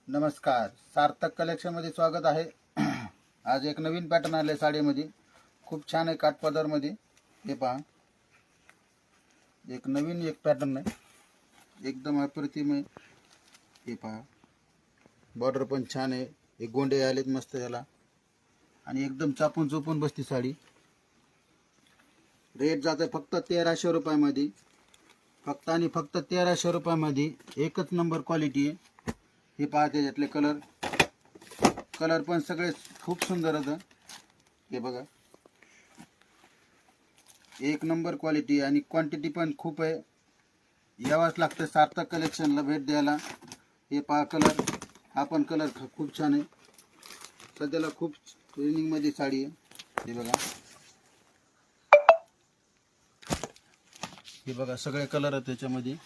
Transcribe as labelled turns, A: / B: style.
A: नमस्कार, सार्थक कलेक्शन मध्ये स्वागत आहे। आज एक नवीन पॅटर्न आले साडीमध्ये, खूप छान आहे काठपदर मध्ये। हे पहा, एक नवीन पॅटर्न आहे, एकदम अप्रतिम आहे। हे पहा, बॉर्डर पण छान आहे, एक गोंडे आलेत मस्त याला आणि एकदम चापून चोपून बसती साडी। रेट जाते फक्त 1300 रुपयामध्ये, फक्त आणि फक्त 1300 रुपयामध्ये। एकच नंबर क्वालिटी आहे। हे पहा, त्याच्यातले कलर पण सगळे खूप सुंदर आहेत। हे बघा, एक नंबर क्वालिटी आणि क्वांटिटी पण खूप आहे। यावंच लागतं सार्थक कलेक्शनला भेट द्यायला। हे पहा, कलर हा पण कलर खूप छान आहे, सध्याला खूप ट्रेनिंग मध्ये साडी आहे। हे बघा, हे बघा सगळे कलर आहेत त्याच्यामध्ये।